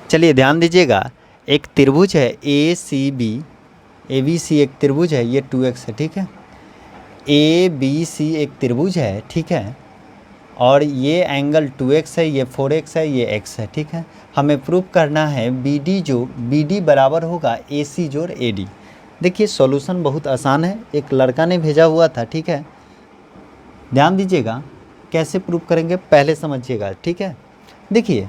चलिए ध्यान दीजिएगा, एक त्रिभुज है ए C B, A B C एक त्रिभुज है, ये 2x है, ठीक है। ए बी सी एक त्रिभुज है, ठीक है, और ये एंगल 2x है, ये 4x है, ये x है, ठीक है। हमें प्रूव करना है बी डी बराबर होगा ए सी जोड़ ए डी। देखिए सॉल्यूशन बहुत आसान है, एक लड़का ने भेजा हुआ था, ठीक है। ध्यान दीजिएगा कैसे प्रूव करेंगे पहले समझिएगा, ठीक है। देखिए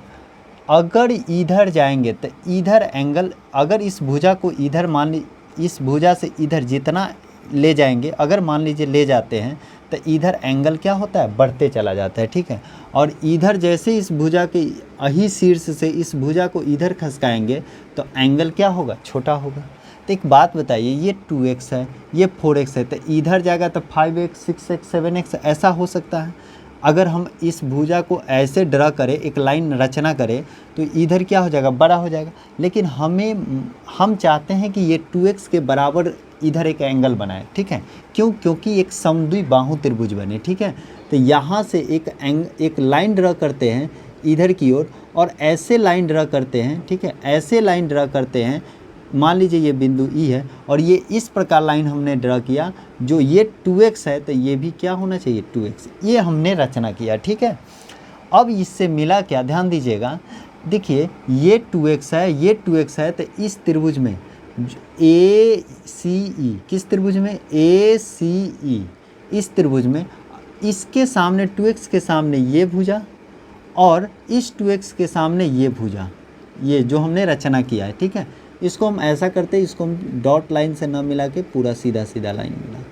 अगर इधर जाएंगे तो इधर एंगल, अगर इस भुजा को इधर मान ली, इस भुजा से इधर जितना ले जाएंगे, अगर मान लीजिए ले जाते हैं तो इधर एंगल क्या होता है, बढ़ते चला जाता है, ठीक है। और इधर जैसे इस भुजा के अही शीर्ष से इस भुजा को इधर खसकाएंगे तो एंगल क्या होगा, छोटा होगा। तो एक बात बताइए, ये 2x है, ये 4x है, तो इधर जाएगा तो 5x 6x 7x ऐसा हो सकता है। अगर हम इस भुजा को ऐसे ड्रा करें, एक लाइन रचना करें, तो इधर क्या हो जाएगा, बड़ा हो जाएगा। लेकिन हम चाहते हैं कि ये 2x के बराबर इधर एक एंगल बनाए, ठीक है। क्यों? क्योंकि एक समद्विबाहु त्रिभुज बने, ठीक है। तो यहाँ से एक लाइन ड्रा करते हैं इधर की ओर, और ऐसे लाइन ड्रा करते हैं, ठीक है, ऐसे लाइन ड्रा करते हैं। मान लीजिए ये बिंदु ई है और ये इस प्रकार लाइन हमने ड्रा किया, जो ये 2x है तो ये भी क्या होना चाहिए, 2x, ये हमने रचना किया, ठीक है। अब इससे मिला क्या, ध्यान दीजिएगा। देखिए ये 2x है, ये 2x है, तो इस त्रिभुज में ए सी ई, किस त्रिभुज में, ए सी ई, इस त्रिभुज में इसके सामने 2x के सामने ये भुजा और इस 2x के सामने ये भुजा, ये जो हमने रचना किया है, ठीक है। इसको हम ऐसा करते हैं, इसको हम डॉट लाइन से ना मिला के पूरा सीधा सीधा लाइन मिला,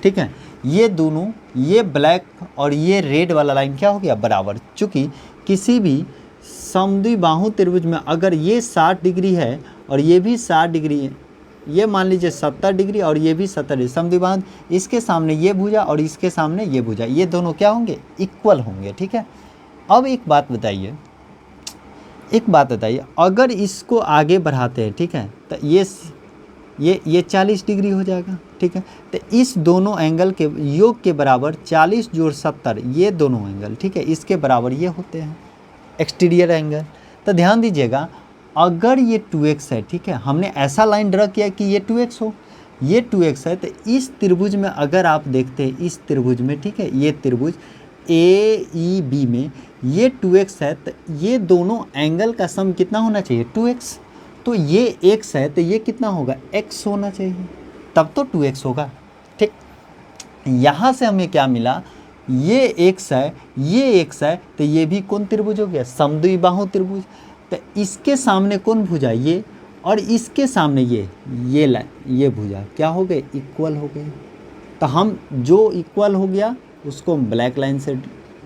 ठीक है। ये दोनों, ये ब्लैक और ये रेड वाला लाइन क्या हो गया, बराबर। चूँकि किसी भी समद्विबाहु त्रिभुज में अगर ये 60 डिग्री है और ये भी 60 डिग्री है, ये मान लीजिए 70 डिग्री और ये भी 70 डिग्री, समद्विबाहु, इसके सामने ये भुजा और इसके सामने ये भुजा, ये दोनों क्या होंगे, इक्वल होंगे, ठीक है। अब एक बात बताइए, अगर इसको आगे बढ़ाते हैं, ठीक है, तो ये 40 डिग्री हो जाएगा, ठीक है। तो इस दोनों एंगल के योग के बराबर 40 जोड़ 70, ये दोनों एंगल, ठीक है, इसके बराबर ये होते हैं एक्सटीरियर एंगल। तो ध्यान दीजिएगा, अगर ये 2x है, ठीक है, हमने ऐसा लाइन ड्रा किया कि ये 2x हो, ये 2x है, तो इस त्रिभुज में अगर आप देखते हैं, इस त्रिभुज में, ठीक है, ये त्रिभुज ए ई बी में ये 2x है, तो ये दोनों एंगल का सम कितना होना चाहिए, 2x। तो ये x है तो ये कितना होगा, x होना चाहिए, तब तो 2x होगा, ठीक। यहाँ से हमें क्या मिला, ये x है, ये x है, तो ये भी कौन त्रिभुज हो गया, समद्विबाहु त्रिभुज। तो इसके सामने कौन भुजा, ये, और इसके सामने ये भुजा क्या हो गए, इक्वल हो गए। तो हम जो इक्वल हो गया उसको हम ब्लैक लाइन से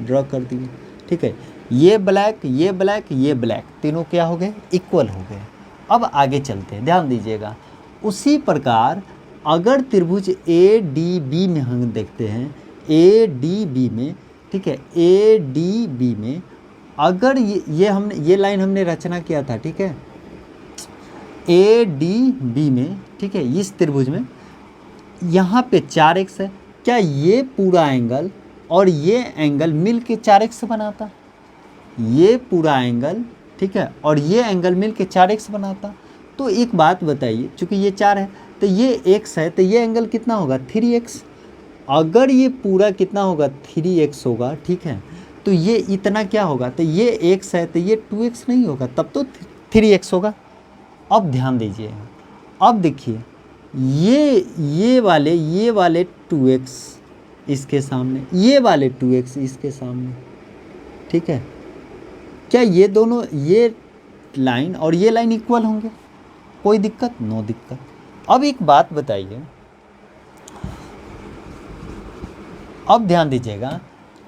ड्रॉ कर दिए, ठीक है। ये ब्लैक, ये ब्लैक, ये ब्लैक, तीनों क्या हो गए, इक्वल हो गए। अब आगे चलते हैं, ध्यान दीजिएगा। उसी प्रकार अगर त्रिभुज ए डी बी में हम देखते हैं, ए डी बी में, ठीक है, ए डी बी में अगर ये लाइन हमने रचना किया था, ठीक है, ए डी बी में, ठीक है, इस त्रिभुज में यहाँ पे 4x है, क्या ये पूरा एंगल और ये एंगल मिल के 4x बनाता, ये पूरा एंगल, ठीक है, और ये एंगल मिल के 4x बनाता। तो एक बात बताइए, चूँकि ये 4 है तो ये x है, तो ये एंगल कितना होगा, 3x। अगर ये पूरा कितना होगा, 3x होगा, ठीक है, तो ये इतना क्या होगा, तो ये x है तो ये 2x नहीं होगा, तब तो 3x होगा। अब ध्यान दीजिए, अब देखिए ये वाले 2x इसके सामने, ये वाले 2x इसके सामने, ठीक है। क्या ये दोनों, ये लाइन और ये लाइन इक्वल होंगे, कोई दिक्कत, नो दिक्कत। अब एक बात बताइए, अब ध्यान दीजिएगा,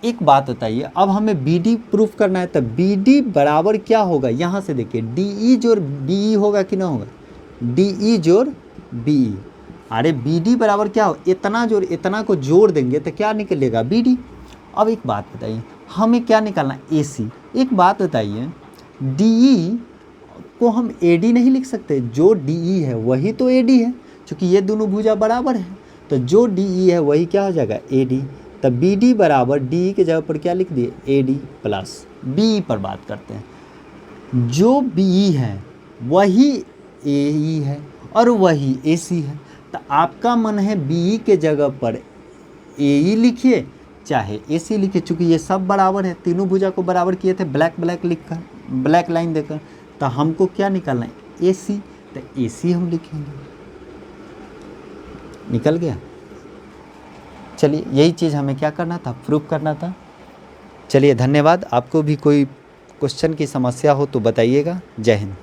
एक बात बताइए, अब हमें बी डी प्रूफ करना है, तो बी डी बराबर क्या होगा, यहाँ से देखिए डी ई जोड़ बी ई होगा कि ना होगा, डी ई जोड़ बी ई। अरे बी डी बराबर क्या हो, इतना जोड़ इतना को जोड़ देंगे तो क्या निकलेगा, बी डी। अब एक बात बताइए, हमें क्या निकालना, ए सी। एक बात बताइए, डी ई को हम ए डी नहीं लिख सकते, जो डी ई है वही तो ए डी है, क्योंकि ये दोनों भुजा बराबर है, तो जो डी ई है वही क्या हो जाएगा, ए डी। तब बी डी बराबर डी ई के जगह पर क्या लिख दिए, A D plus B E पर बात करते हैं। जो बी है वही ए है और वही ए सी है। तो आपका मन है बी के जगह पर ए लिखिए चाहे ए सी लिखिए, चूँकि ये सब बराबर है, तीनों भुजा को बराबर किए थे ब्लैक ब्लैक लिखकर, ब्लैक लाइन देकर। तो हमको क्या निकालना है, ए सी। तो ए सी हम लिखेंगे, निकल गया। चलिए यही चीज़ हमें क्या करना था, प्रूफ करना था। चलिए धन्यवाद। आपको भी कोई क्वेश्चन की समस्या हो तो बताइएगा। जय हिंद।